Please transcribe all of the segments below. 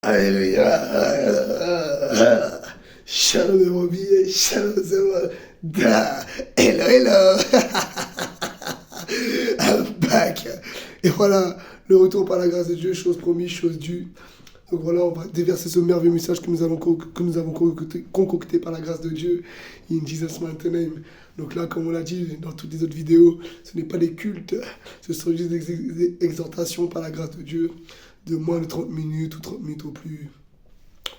Alléluia. Shalom de mon billet, shalom de mon... Da. Hello, hello. I'm back. Et voilà, le retour par la grâce de Dieu, chose promise, chose due. Donc voilà, on va déverser ce merveilleux message que nous avons concocté par la grâce de Dieu. In Jesus' mighty name. Donc là, comme on l'a dit dans toutes les autres vidéos, ce n'est pas des cultes, ce sont juste des exhortations par la grâce de Dieu, de moins de 30 minutes ou 30 minutes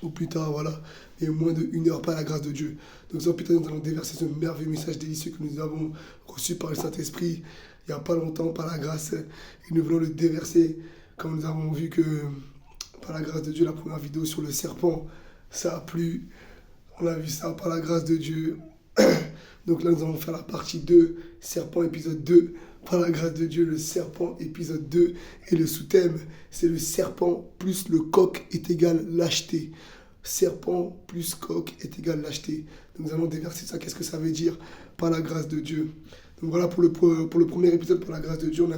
au plus tard, voilà, et moins de 1 heure par la grâce de Dieu. Donc sans plus tarder, nous allons déverser ce merveilleux message délicieux que nous avons reçu par le Saint-Esprit il n'y a pas longtemps par la grâce, et nous voulons le déverser, comme nous avons vu que par la grâce de Dieu, la première vidéo sur le serpent, ça a plu, on a vu ça par la grâce de Dieu. Donc là, nous allons faire la partie 2, serpent épisode 2, par la grâce de Dieu, le serpent épisode 2. Et le sous-thème, c'est le serpent plus le coq est égal lâcheté. Serpent plus coq est égal lâcheté. Donc nous allons déverser ça. Qu'est-ce que ça veut dire par la grâce de Dieu? Donc voilà, pour le premier épisode, par la grâce de Dieu, on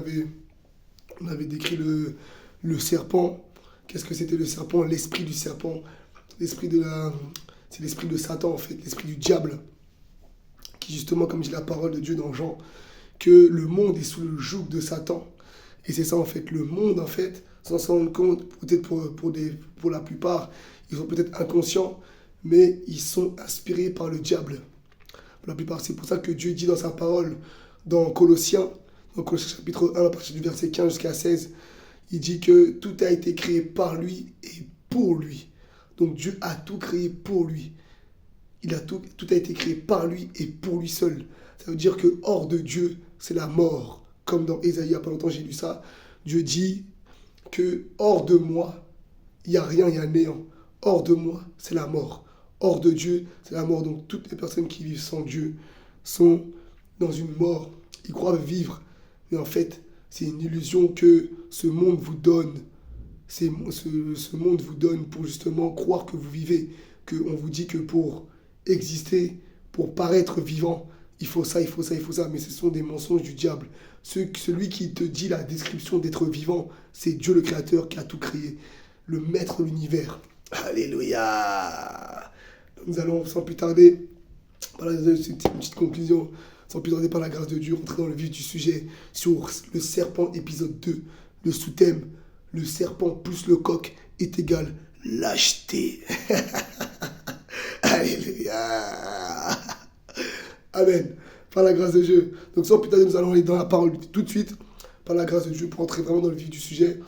avait décrit le serpent. Qu'est-ce que c'était le serpent? L'esprit du serpent. C'est l'esprit de Satan, en fait, l'esprit du diable. Qui justement, comme dit la parole de Dieu dans Jean, que le monde est sous le joug de Satan. Et c'est ça en fait, le monde en fait, sans s'en rendre compte, peut-être pour la plupart, ils sont peut-être inconscients, mais ils sont inspirés par le diable. Pour la plupart, c'est pour ça que Dieu dit dans sa parole, dans Colossiens chapitre 1, à partir du verset 15 jusqu'à 16, il dit que tout a été créé par lui et pour lui. Donc Dieu a tout créé pour lui. Tout a été créé par lui et pour lui seul. Ça veut dire que hors de Dieu, c'est la mort. Comme dans Ésaïe, il n'y a pas longtemps, j'ai lu ça. Dieu dit que hors de moi, il n'y a rien, il y a néant. Hors de moi, c'est la mort. Hors de Dieu, c'est la mort. Donc toutes les personnes qui vivent sans Dieu sont dans une mort. Ils croient vivre. Mais en fait, c'est une illusion que ce monde vous donne. Ce monde vous donne pour justement croire que vous vivez. Qu'on vous dit que pour exister, pour paraître vivant, il faut ça, il faut ça, il faut ça. Mais ce sont des mensonges du diable. Celui qui te dit la description d'être vivant, c'est Dieu le Créateur qui a tout créé. Le maître de l'univers. Alléluia. Nous allons sans plus tarder, voilà, c'est une petite conclusion, sans plus tarder par la grâce de Dieu, rentrer dans le vif du sujet sur le serpent épisode 2. Le sous-thème, le serpent plus le coq est égal lâcheté. Alléluia. Amen. Par la grâce de Dieu. Donc sans plus tarder, nous allons aller dans la parole tout de suite. Par la grâce de Dieu, pour entrer vraiment dans le vif du sujet.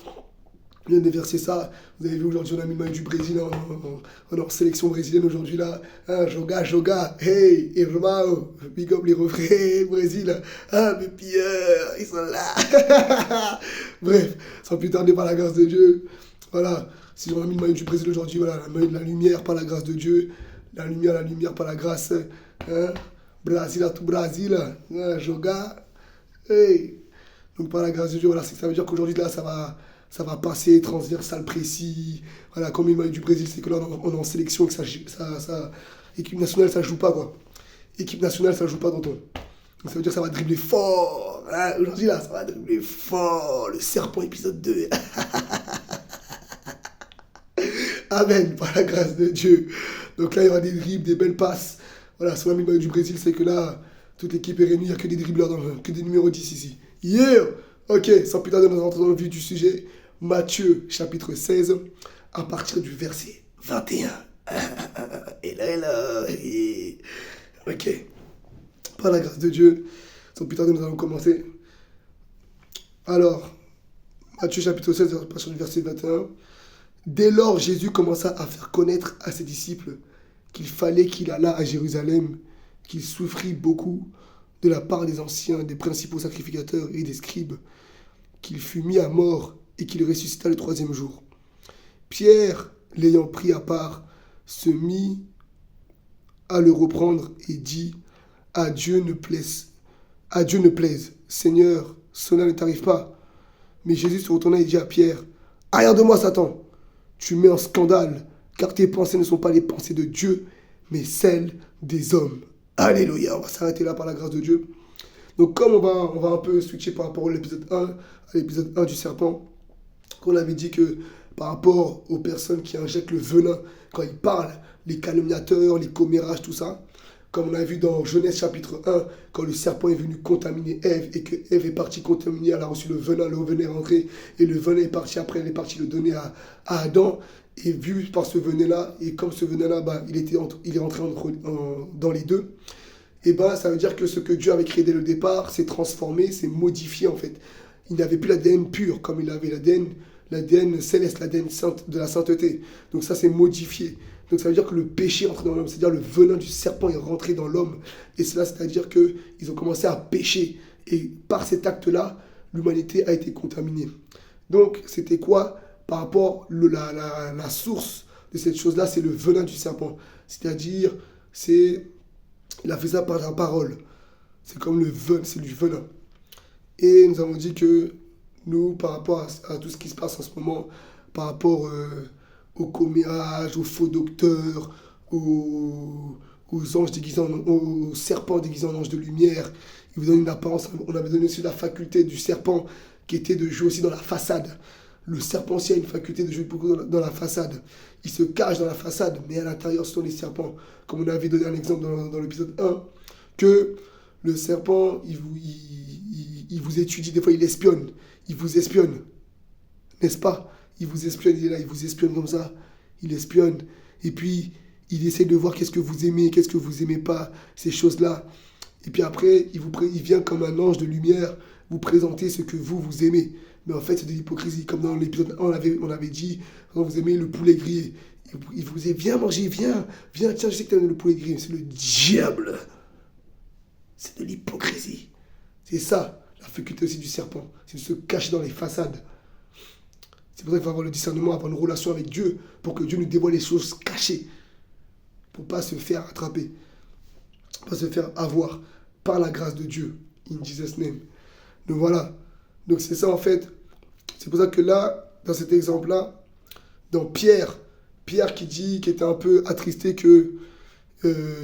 On vient de déverser ça. Vous avez vu aujourd'hui, on a mis le maillot du Brésil en sélection brésilienne aujourd'hui là. Hein, joga, joga. Hey, irmão. Big up les refrains, Brésil. Ah, mes pilleurs, ils sont là. Bref, sans plus tarder, par la grâce de Dieu. Voilà. Si on a mis le maillot du Brésil aujourd'hui, voilà, la lumière par la grâce de Dieu. La lumière par la grâce. Hein? Brasil à tout Brasil. Hein? Joga. Hey. Donc par la grâce de Dieu, voilà, ça veut dire qu'aujourd'hui là, ça va passer transversal précis. Voilà, comme il m'a eu du Brésil, c'est que là on est en sélection, que équipe nationale ça joue pas quoi. Équipe nationale ça joue pas dans ton. Donc ça veut dire que ça va dribbler fort. Hein? Aujourd'hui là, ça va dribbler fort. Le serpent épisode 2. Amen, par la grâce de Dieu. Donc là, il y aura des dribbles, des belles passes. Voilà, sur la milieu du Brésil, c'est que là, toute l'équipe est réunie, il n'y a que des dribbleurs, que des numéros 10 ici. Yeah! Ok, sans plus tarder, nous entrons dans le vif du sujet. Matthieu, chapitre 16, à partir du verset 21. Et là. Ok. Par la grâce de Dieu, sans plus tarder, nous allons commencer. Alors, Matthieu, chapitre 16, à partir du verset 21. Dès lors, Jésus commença à faire connaître à ses disciples qu'il fallait qu'il allât à Jérusalem, qu'il souffrit beaucoup de la part des anciens, des principaux sacrificateurs et des scribes, qu'il fut mis à mort et qu'il ressuscita le 3e jour. Pierre, l'ayant pris à part, se mit à le reprendre et dit, à Dieu ne plaise, Seigneur, cela ne t'arrive pas. Mais Jésus se retourna et dit à Pierre, arrière de moi, Satan, tu mets en scandale, car tes pensées ne sont pas les pensées de Dieu, mais celles des hommes. Alléluia, on va s'arrêter là par la grâce de Dieu. Donc comme on va un peu switcher par rapport à l'épisode 1 du serpent, qu'on avait dit que par rapport aux personnes qui injectent le venin quand ils parlent, les calomniateurs, les commérages, tout ça. Comme on a vu dans Genèse chapitre 1, quand le serpent est venu contaminer Ève et que Ève est partie contaminer, elle a reçu le venin est rentré et le venin est parti après, elle est partie le donner à Adam. Et vu par ce venin-là, et comme ce venin-là, il est rentré dans les deux, et ça veut dire que ce que Dieu avait créé dès le départ s'est transformé, s'est modifié en fait. Il n'avait plus l'ADN pur comme il avait l'ADN céleste, l'ADN de la sainteté. Donc ça s'est modifié. Donc ça veut dire que le péché est entré dans l'homme, c'est-à-dire le venin du serpent est rentré dans l'homme. Et cela, c'est-à-dire qu'ils ont commencé à pécher. Et par cet acte-là, l'humanité a été contaminée. Donc c'était quoi par rapport à la source de cette chose-là, c'est le venin du serpent. C'est-à-dire, il a fait ça par la parole. C'est comme le venin, c'est du venin. Et nous avons dit que nous, par rapport à tout ce qui se passe en ce moment, par rapport aux commérages, aux faux docteurs, aux anges aux serpents déguisés en anges de lumière, ils vous donnent une apparence. On avait donné aussi la faculté du serpent qui était de jouer aussi dans la façade. Le serpent aussi a une faculté de jouer beaucoup dans la façade. Il se cache dans la façade, mais à l'intérieur, ce sont les serpents. Comme on avait donné un exemple dans l'épisode 1, que le serpent, il vous étudie, des fois il espionne. Il vous espionne, n'est-ce pas? Il vous espionne, il est là, il vous espionne comme ça. Il espionne. Et puis, il essaie de voir qu'est-ce que vous aimez, qu'est-ce que vous aimez pas, ces choses-là. Et puis après, il vient comme un ange de lumière vous présenter ce que vous aimez. Mais en fait, c'est de l'hypocrisie. Comme dans l'épisode 1, on avait dit, quand vous aimez le poulet grillé. Il vous dit, viens manger, viens, tiens, je sais que tu aimes le poulet grillé. C'est le diable. C'est de l'hypocrisie. C'est ça, la faculté aussi du serpent. C'est de se cacher dans les façades. C'est pour ça qu'il faut avoir le discernement, avoir une relation avec Dieu, pour que Dieu nous dévoile les choses cachées. Pour ne pas se faire attraper. Pour ne pas se faire avoir par la grâce de Dieu. In Jesus' name. Donc voilà. Donc c'est ça en fait. C'est pour ça que là, dans cet exemple-là, dans Pierre qui était un peu attristé que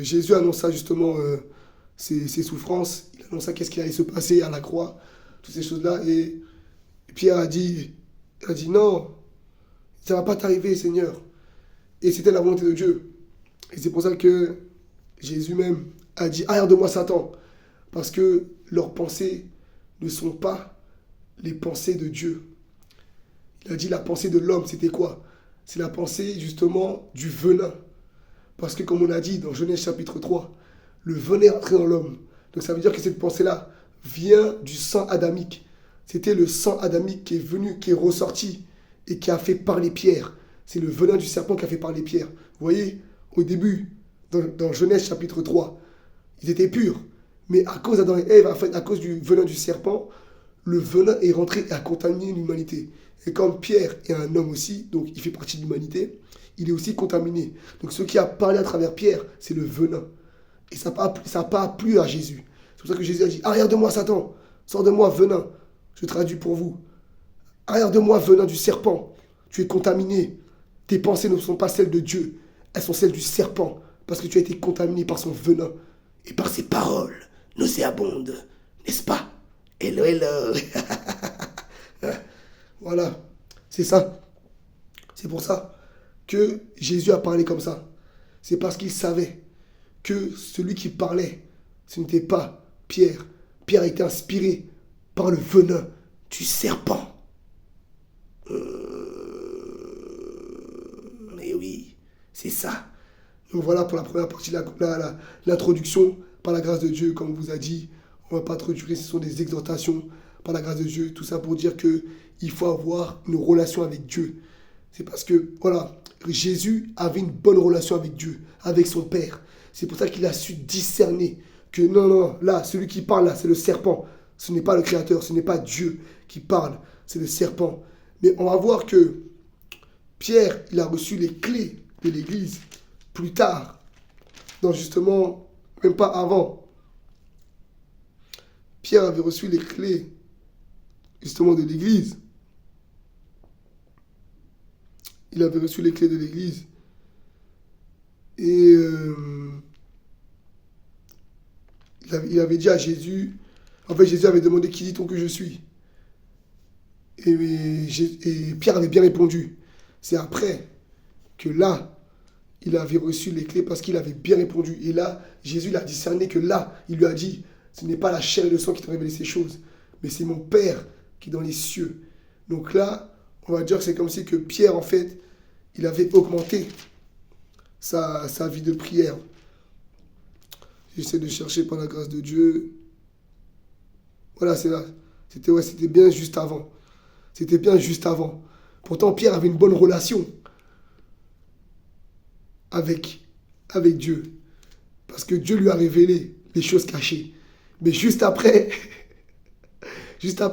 Jésus annonça justement ses souffrances. Il annonça qu'est-ce qui allait se passer à la croix, toutes ces choses-là. Et Pierre a dit non, ça ne va pas t'arriver, Seigneur. Et c'était la volonté de Dieu. Et c'est pour ça que Jésus même a dit, arrière de moi, Satan. Parce que leurs pensées ne sont pas les pensées de Dieu. Il a dit la pensée de l'homme, c'était quoi? C'est la pensée justement du venin. Parce que comme on a dit dans Genèse chapitre 3, le venin est entré dans l'homme. Donc ça veut dire que cette pensée-là vient du sang adamique. C'était le sang adamique qui est venu, qui est ressorti et qui a fait parler Pierre. C'est le venin du serpent qui a fait parler Pierre. Vous voyez, au début, dans Genèse chapitre 3, ils étaient purs. Mais à cause d'Adam et Ève, en fait, à cause du venin du serpent, le venin est rentré et a contaminé l'humanité. Et comme Pierre est un homme aussi, donc il fait partie de l'humanité, il est aussi contaminé. Donc ce qui a parlé à travers Pierre, c'est le venin. Et ça n'a pas plu à Jésus. C'est pour ça que Jésus a dit, arrière de moi Satan, sors de moi venin. Je traduis pour vous. Arrière de moi venin du serpent. Tu es contaminé. Tes pensées ne sont pas celles de Dieu. Elles sont celles du serpent. Parce que tu as été contaminé par son venin. Et par ses paroles nauséabondes. N'est-ce pas? Hello, hello. Voilà. C'est ça. C'est pour ça que Jésus a parlé comme ça. C'est parce qu'il savait que celui qui parlait, ce n'était pas Pierre. Pierre a été inspiré par le venin du serpent. Mais oui, c'est ça. Donc voilà pour la première partie de l'introduction par la grâce de Dieu, comme on vous a dit. On ne va pas trop durer, ce sont des exhortations par la grâce de Dieu. Tout ça pour dire qu'il faut avoir une relation avec Dieu. C'est parce que, voilà, Jésus avait une bonne relation avec Dieu, avec son Père. C'est pour ça qu'il a su discerner que non, là, celui qui parle là, c'est le serpent. Ce n'est pas le Créateur, ce n'est pas Dieu qui parle, c'est le serpent. Mais on va voir que Pierre, il a reçu les clés de l'Église plus tard. Non, justement, même pas avant. Pierre avait reçu les clés, justement, de l'Église. Il avait reçu les clés de l'Église. Et il avait dit à Jésus, en fait Jésus avait demandé qui dit-on que je suis. Et Pierre avait bien répondu. C'est après que là, il avait reçu les clés parce qu'il avait bien répondu. Et là, Jésus l'a discerné que là, il lui a dit, ce n'est pas la chair et le sang qui t'ont révélé ces choses, mais c'est mon Père qui est dans les cieux. Donc là, on va dire que c'est comme si que Pierre, en fait, il avait augmenté sa vie de prière. J'essaie de chercher par la grâce de Dieu. Voilà, c'est là. C'était bien juste avant. C'était bien juste avant. Pourtant, Pierre avait une bonne relation avec, avec Dieu. Parce que Dieu lui a révélé les choses cachées. Mais juste après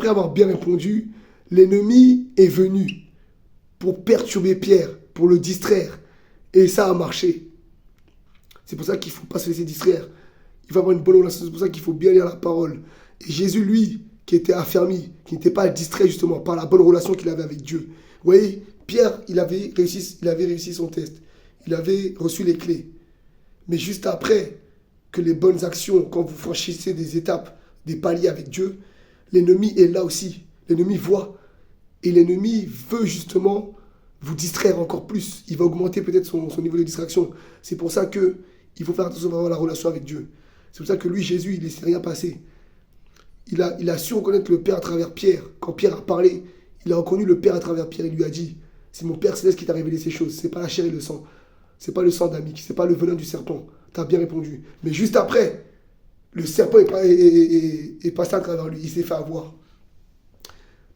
avoir bien répondu, l'ennemi est venu pour perturber Pierre, pour le distraire. Et ça a marché. C'est pour ça qu'il ne faut pas se laisser distraire. Il faut avoir une bonne relation. C'est pour ça qu'il faut bien lire la parole. Et Jésus, lui, qui était affermi, qui n'était pas distrait justement par la bonne relation qu'il avait avec Dieu. Vous voyez, Pierre, il avait réussi son test. Il avait reçu les clés. Mais juste après que les bonnes actions, quand vous franchissez des étapes, des paliers avec Dieu, l'ennemi est là aussi. L'ennemi voit. Et l'ennemi veut justement vous distraire encore plus. Il va augmenter peut-être son niveau de distraction. C'est pour ça qu'il faut faire attention à avoir la relation avec Dieu. C'est pour ça que lui, Jésus, il ne laissait rien passer. Il a su reconnaître le Père à travers Pierre. Quand Pierre a parlé, il a reconnu le Père à travers Pierre. Il lui a dit, c'est mon Père Céleste qui t'a révélé ces choses. C'est pas la chair et le sang. C'est pas le sang d'Amique. C'est pas le venin du serpent. Tu as bien répondu. Mais juste après, le serpent est passé à travers lui. Il s'est fait avoir.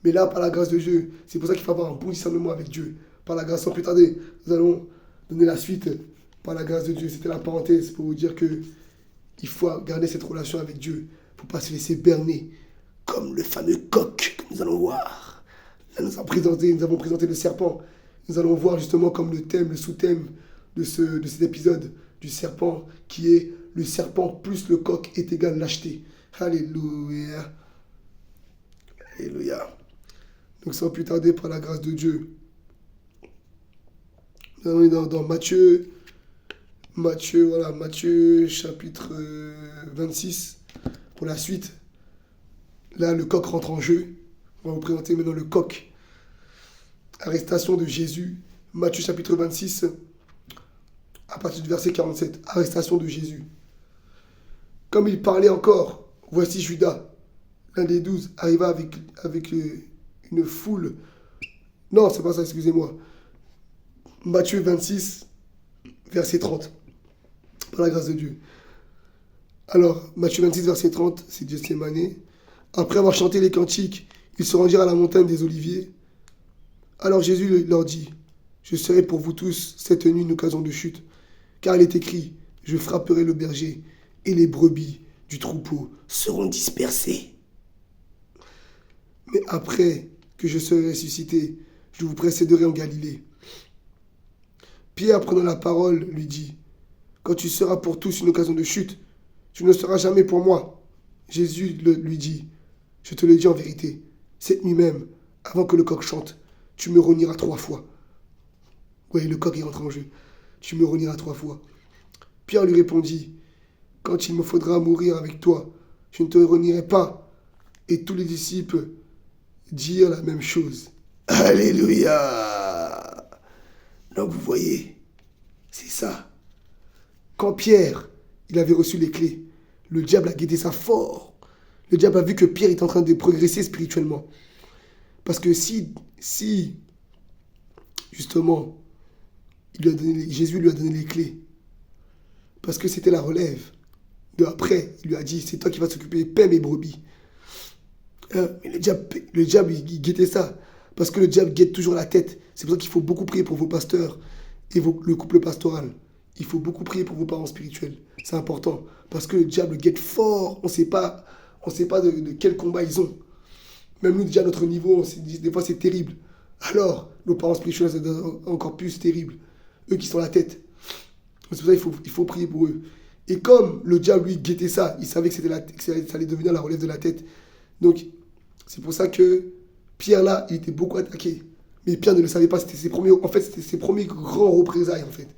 Mais là, par la grâce de Dieu, c'est pour ça qu'il faut avoir un bon discernement avec Dieu. Par la grâce, sans plus tarder, nous allons donner la suite par la grâce de Dieu. C'était la parenthèse pour vous dire que il faut garder cette relation avec Dieu. Il ne faut pas se laisser berner comme le fameux coq que nous allons voir. Là, nous avons présenté le serpent. Nous allons voir justement comme le thème, le sous-thème de cet épisode du serpent qui est le serpent plus le coq est égal à lâcheté. Alléluia. Alléluia. Donc sans plus tarder, par la grâce de Dieu, nous allons aller dans Matthieu, chapitre 26, pour la suite. Là, le coq rentre en jeu. On va vous présenter maintenant le coq. Arrestation de Jésus. Matthieu chapitre 26, à partir du verset 47. Arrestation de Jésus. Comme il parlait encore, voici Judas, l'un des 12, arriva avec une foule. Non, c'est pas ça, excusez-moi. Matthieu 26, verset 30. Par la grâce de Dieu. Alors, Matthieu 26, verset 30, c'est Gethsémane. Après avoir chanté les cantiques, ils se rendirent à la montagne des Oliviers. Alors Jésus leur dit, je serai pour vous tous cette nuit une occasion de chute. Car il est écrit, je frapperai le berger, et les brebis du troupeau seront dispersées. Mais après que je serai ressuscité, je vous précéderai en Galilée. Pierre, prenant la parole, lui dit, quand tu seras pour tous une occasion de chute, tu ne seras jamais pour moi. Jésus lui dit, je te le dis en vérité, cette nuit même, avant que le coq chante, tu me renieras 3 fois. Oui, le coq est entré en jeu. Tu me renieras 3 fois. Pierre lui répondit, quand il me faudra mourir avec toi, je ne te renierai pas. Et tous les disciples dirent la même chose. Alléluia! Donc vous voyez, c'est ça. Quand Pierre, il avait reçu les clés, le diable a guetté ça fort. Le diable a vu que Pierre est en train de progresser spirituellement. Parce que si justement, Jésus lui a donné les clés, parce que c'était la relève, de après, il lui a dit, c'est toi qui vas s'occuper, paie mes brebis. Mais le diable, il guettait ça. Parce que le diable guette toujours la tête. C'est pour ça qu'il faut beaucoup prier pour vos pasteurs et le couple pastoral. Il faut beaucoup prier pour vos parents spirituels. C'est important. Parce que le diable guette fort. On ne sait pas de quel combat ils ont. Même nous, déjà, à notre niveau, on s'est dit, des fois, c'est terrible. Alors, nos parents spirituels, c'est encore plus terrible. Eux qui sont la tête. C'est pour ça qu'il faut prier pour eux. Et comme le diable, lui, guettait ça, il savait que ça allait devenir la relève de la tête. Donc, c'est pour ça que Pierre, là, il était beaucoup attaqué. Mais Pierre ne le savait pas. C'était ses premiers grands représailles, en fait.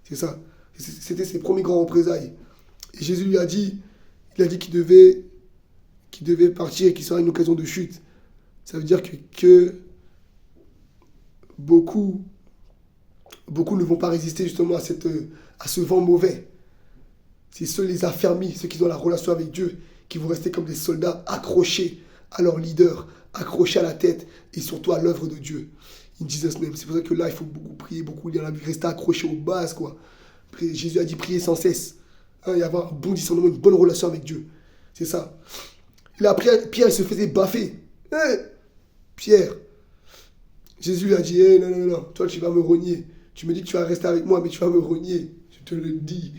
C'est ça. C'était ses premiers grands représailles. Et Jésus lui a dit, qu'il devait partir et qu'il sera une occasion de chute. Ça veut dire que beaucoup beaucoup ne vont pas résister justement à ce vent mauvais. C'est ceux les affermis, ceux qui ont la relation avec Dieu, qui vont rester comme des soldats accrochés à leur leader, accrochés à la tête et surtout à l'œuvre de Dieu. In Jesus' name. C'est pour ça que là, il faut beaucoup prier, beaucoup lire la Bible, rester accroché aux bases, quoi. Jésus a dit prier sans cesse. Hein, et avoir un bon discernement, une bonne relation avec Dieu. C'est ça. Et là, Pierre, il se faisait baffer. Hey, Pierre. Jésus lui a dit, hey, non, non, non, toi, tu vas me renier. Tu me dis que tu vas rester avec moi, mais tu vas me renier. Je te le dis.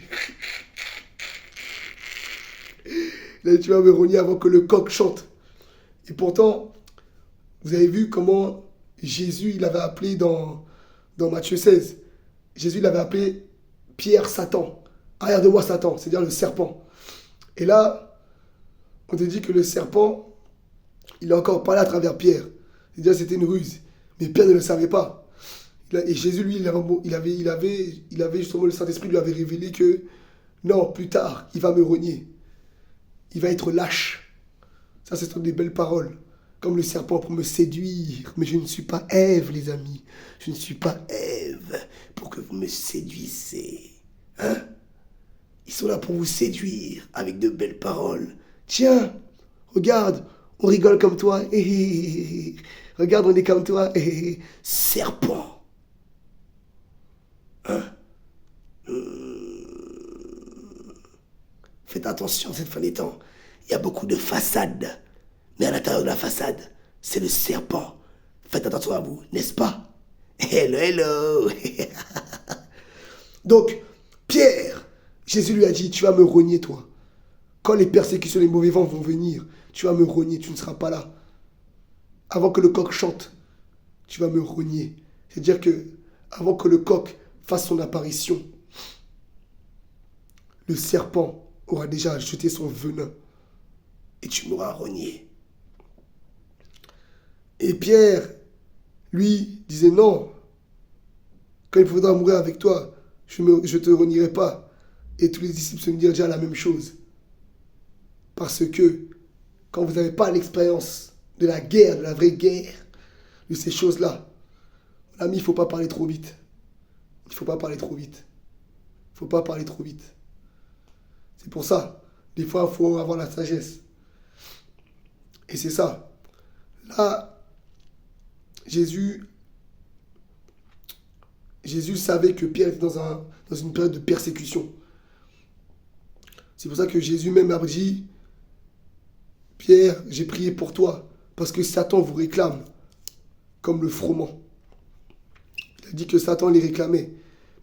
Là, tu vas me renier avant que le coq chante. Et pourtant, vous avez vu comment Jésus, il avait appelé dans Matthieu 16, Jésus, il avait appelé Pierre Satan. Arrière de moi Satan, c'est-à-dire le serpent. Et là, on te dit que le serpent, il a encore parlé à travers Pierre. C'est-à-dire c'était une ruse. Mais Pierre ne le savait pas. Et Jésus, lui, il avait justement, le Saint-Esprit lui avait révélé que non, plus tard, il va me renier. Il va être lâche. Ça, ce sont des belles paroles. Comme le serpent pour me séduire. Mais je ne suis pas Ève, les amis. Je ne suis pas Ève pour que vous me séduisez. Hein? Ils sont là pour vous séduire avec de belles paroles. Tiens, regarde, on rigole comme toi. Regarde, on est comme toi. Serpent. Hein? Faites attention cette fin des temps. Il y a beaucoup de façades. Mais à l'intérieur de la façade, c'est le serpent. Faites attention à vous, n'est-ce pas? Hello, hello. Donc, Pierre, Jésus lui a dit, tu vas me renier, toi. Quand les persécutions, les mauvais vents vont venir, tu vas me renier, tu ne seras pas là. Avant que le coq chante, tu vas me renier. C'est-à-dire que, avant que le coq fasse son apparition, le serpent aura déjà jeté son venin et tu m'auras renié. Et Pierre, lui, disait non. Quand il faudra mourir avec toi, je ne te renierai pas. Et tous les disciples se dirent déjà la même chose. Parce que quand vous n'avez pas l'expérience de la guerre, de la vraie guerre, de ces choses-là, mon ami, il ne faut pas parler trop vite. Il ne faut pas parler trop vite. Il ne faut pas parler trop vite. C'est pour ça, des fois, il faut avoir la sagesse. Et c'est ça. Là, Jésus savait que Pierre était dans une période de persécution. C'est pour ça que Jésus même a dit, Pierre, j'ai prié pour toi, parce que Satan vous réclame, comme le froment. Il a dit que Satan les réclamait.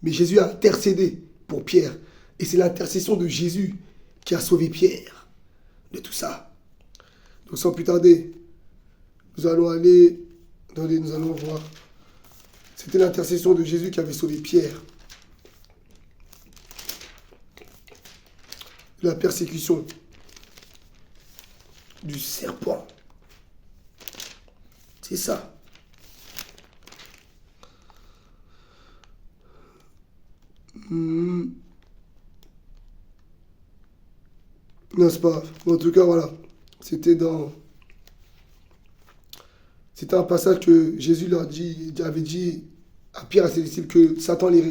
Mais Jésus a intercédé pour Pierre. Et c'est l'intercession de Jésus qui a sauvé Pierre de tout ça. Donc sans plus tarder, nous allons aller... Attendez, nous allons voir. C'était l'intercession de Jésus qui avait sauvé Pierre. La persécution du serpent. C'est ça. Non, c'est pas grave. En tout cas, voilà. C'était un passage que Jésus avait dit à Pierre et à ses disciples que Satan les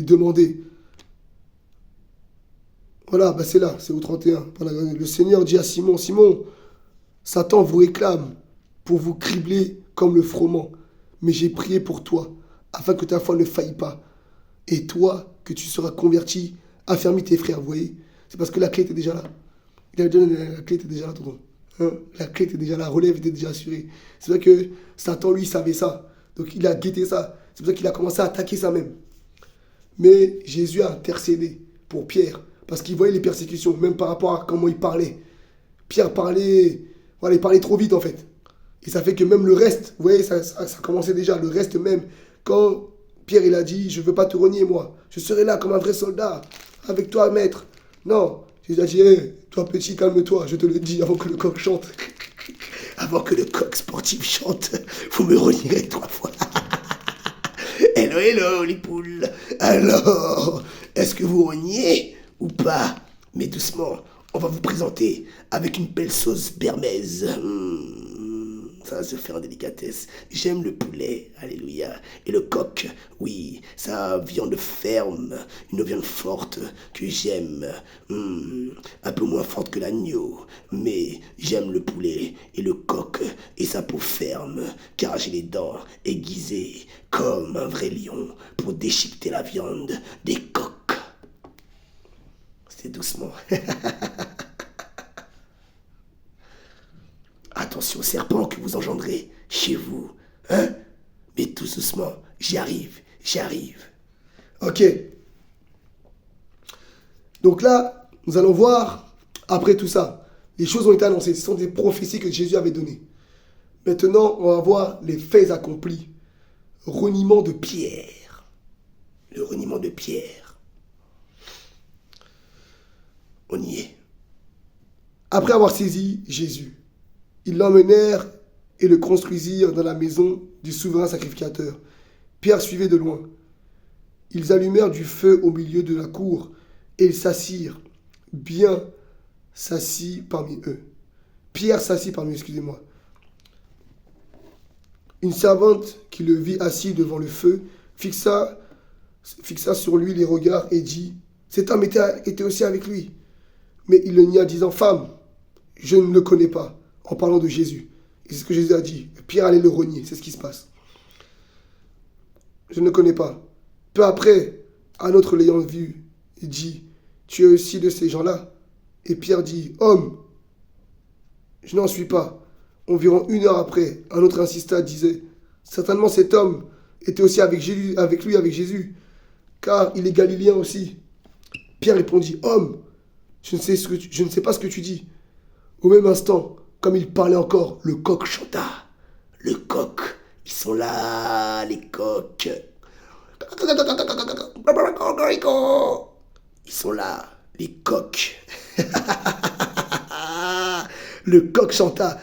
demandait. Voilà, c'est là, c'est au 31. Le Seigneur dit à Simon, Simon, Satan vous réclame pour vous cribler comme le froment. Mais j'ai prié pour toi, afin que ta foi ne faille pas. Et toi, que tu seras converti, affermis tes frères, vous voyez. C'est parce que la clé était déjà là. La clé était déjà là, tonton. Hein? La clé était déjà là, la relève était déjà assurée. C'est vrai que Satan, lui, savait ça. Donc il a guetté ça. C'est pour ça qu'il a commencé à attaquer ça même. Mais Jésus a intercédé pour Pierre. Parce qu'il voyait les persécutions, même par rapport à comment il parlait. Pierre parlait, voilà, il parlait trop vite en fait. Et ça fait que même le reste, vous voyez, ça commençait déjà. Le reste même, quand Pierre il a dit, je ne veux pas te renier moi. Je serai là comme un vrai soldat. Avec toi, maître. Non, Jésus a dit, hey, toi petit, calme-toi, je te le dis avant que le coq chante. Avant que le coq sportif chante, vous me renierez 3 fois. Hello, hello, les poules. Alors, est-ce que vous reniez ou pas? Mais doucement, on va vous présenter avec une belle sauce bernaise. Ça se fait en délicatesse. J'aime le poulet, alléluia. Et le coq, oui, sa viande ferme, une viande forte que j'aime. Un peu moins forte que l'agneau, mais j'aime le poulet et le coq et sa peau ferme, car j'ai les dents aiguisées comme un vrai lion pour déchiqueter la viande des coqs. C'est doucement. Attention au serpent que vous engendrez chez vous. Hein? Mais tout doucement, j'y arrive. Ok. Donc là, nous allons voir, après tout ça, les choses ont été annoncées. Ce sont des prophéties que Jésus avait données. Maintenant, on va voir les faits accomplis. Reniement de Pierre. Le reniement de Pierre. On y est. Après avoir saisi Jésus, ils l'emmenèrent et le construisirent dans la maison du souverain sacrificateur. Pierre suivait de loin. Ils allumèrent du feu au milieu de la cour et ils s'assirent. Bien s'assit parmi eux. Pierre s'assit parmi eux, excusez-moi. Une servante qui le vit assis devant le feu fixa sur lui les regards et dit « Cet homme était aussi avec lui. » Mais il le nia, disant « Femme, je ne le connais pas. » En parlant de Jésus. Et c'est ce que Jésus a dit. Pierre allait le renier. C'est ce qui se passe. Je ne le connais pas. Peu après, un autre l'ayant vu, il dit, tu es aussi de ces gens-là? Et Pierre dit, homme, je n'en suis pas. Environ 1 heure après, un autre insista, disait, certainement cet homme était aussi avec Jésus, car il est galiléen aussi. Pierre répondit, homme, je ne sais pas ce que tu dis. Au même instant, comme il parlait encore, le coq chanta. Le coq, ils sont là, les coqs. Ils sont là, les coqs. Le coq chanta.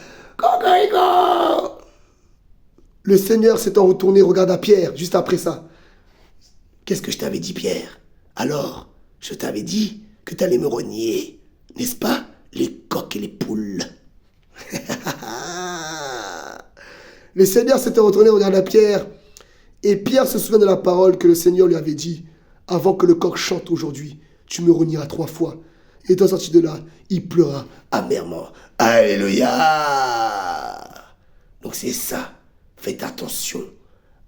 Le Seigneur s'étant retourné regarda Pierre juste après ça. Qu'est-ce que je t'avais dit, Pierre? Alors, je t'avais dit que tu allais me renier, n'est-ce pas? Les coqs et les poules. Le Seigneur s'était retourné regarder Pierre, et Pierre se souvient de la parole que le Seigneur lui avait dit, avant que le coq chante aujourd'hui, tu me renieras 3 fois. Et étant sorti de là, il pleura amèrement. Alléluia! Donc c'est ça. Faites attention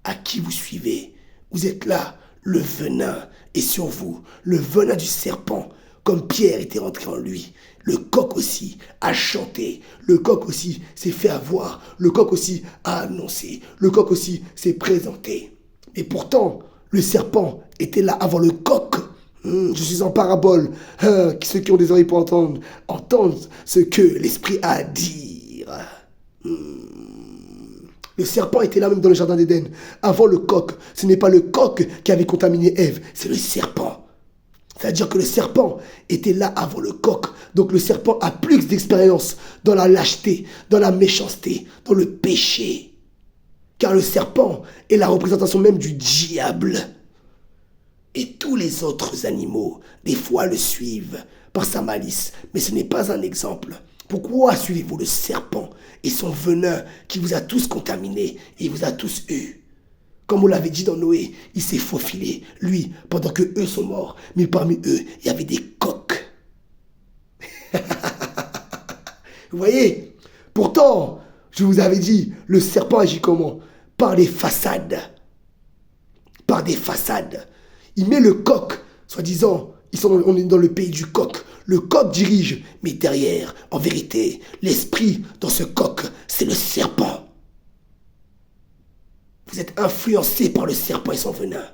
à qui vous suivez. Vous êtes là, le venin est sur vous, le venin du serpent, comme Pierre était rentré en lui. Le coq aussi a chanté, le coq aussi s'est fait avoir, le coq aussi a annoncé, le coq aussi s'est présenté. Et pourtant, le serpent était là avant le coq. Je suis en parabole. Ceux qui ont des oreilles pour entendre ce que l'Esprit a à dire. Le serpent était là même dans le jardin d'Éden, avant le coq. Ce n'est pas le coq qui avait contaminé Ève, c'est le serpent. C'est-à-dire que le serpent était là avant le coq. Donc le serpent a plus d'expérience dans la lâcheté, dans la méchanceté, dans le péché. Car le serpent est la représentation même du diable. Et tous les autres animaux, des fois, le suivent par sa malice. Mais ce n'est pas un exemple. Pourquoi suivez-vous le serpent et son venin qui vous a tous contaminés et vous a tous eus? Comme on l'avait dit dans Noé, il s'est faufilé, lui, pendant que eux sont morts. Mais parmi eux, il y avait des coqs. Vous voyez? Pourtant, je vous avais dit, le serpent agit comment? Par des façades. Par des façades. Il met le coq, soi-disant, on est dans le pays du coq. Le coq dirige, mais derrière, en vérité, l'esprit dans ce coq, c'est le serpent. Vous êtes influencé par le serpent et son venin.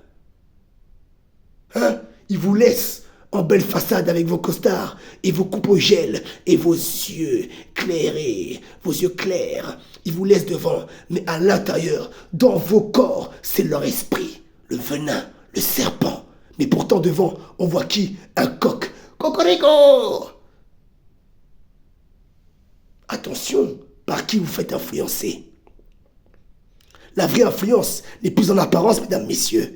Il vous laisse en belle façade avec vos costards et vos coupes au gel et vos yeux clairés, vos yeux clairs. Il vous laisse devant, mais à l'intérieur, dans vos corps, c'est leur esprit, le venin, le serpent. Mais pourtant devant, on voit qui? Un coq. Cocorico! Attention, par qui vous faites influencer? La vraie influence n'est plus en apparence, mesdames, messieurs.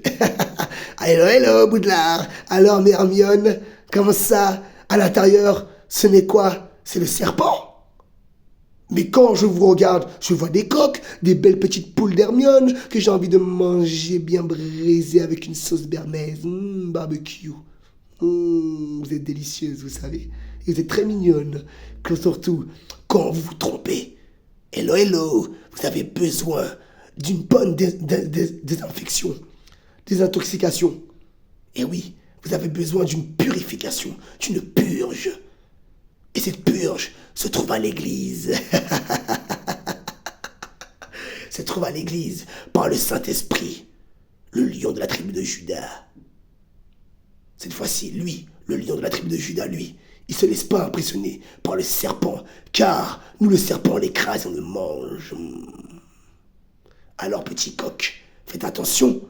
Hello, Boudelard. Alors, Hermione, comment ça? À l'intérieur, ce n'est quoi? C'est le serpent. Mais quand je vous regarde, je vois des coques, des belles petites poules d'Hermione que j'ai envie de manger bien braisées avec une sauce bernaise. Barbecue. Vous êtes délicieuse, vous savez. Et vous êtes très mignonne. Que surtout, quand vous vous trompez, hello, hello, vous avez besoin d'une bonne désinfection, désintoxication. Et oui, vous avez besoin d'une purification, d'une purge. Et cette purge se trouve à l'église. Se trouve à l'église par le Saint-Esprit, le lion de la tribu de Judas. Cette fois-ci, lui, le lion de la tribu de Judas, lui, il se laisse pas impressionner par le serpent, car nous, le serpent, on l'écrase et on le mange. Alors, petit coq, faites attention.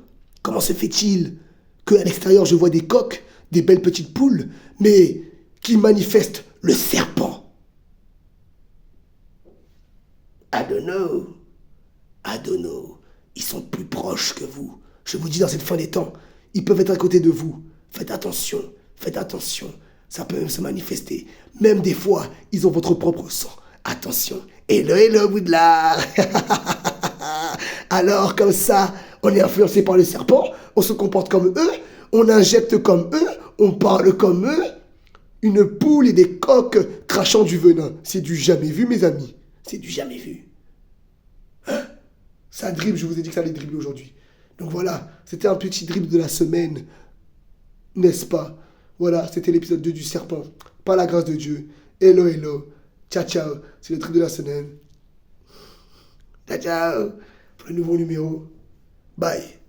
Comment se fait-il qu'à l'extérieur, je vois des coqs, des belles petites poules, mais qui manifestent le serpent? I don't know. I don't know. Ils sont plus proches que vous. Je vous dis, dans cette fin des temps, ils peuvent être à côté de vous. Faites attention. Faites attention. Ça peut même se manifester. Même des fois, ils ont votre propre sang. Attention. Hello, hello, Boudlard. Alors, comme ça, on est influencé par le serpent, on se comporte comme eux, on injecte comme eux, on parle comme eux. Une poule et des coqs crachant du venin. C'est du jamais vu, mes amis. C'est du jamais vu. Hein? Ça dribble, je vous ai dit que ça allait dribbler aujourd'hui. Donc voilà, c'était un petit dribble de la semaine. N'est-ce pas? Voilà, c'était l'épisode 2 du serpent. Par la grâce de Dieu. Hello, hello. Ciao, ciao. C'est le dribble de la semaine. Ciao, ciao. Pour le nouveau numéro. Bye.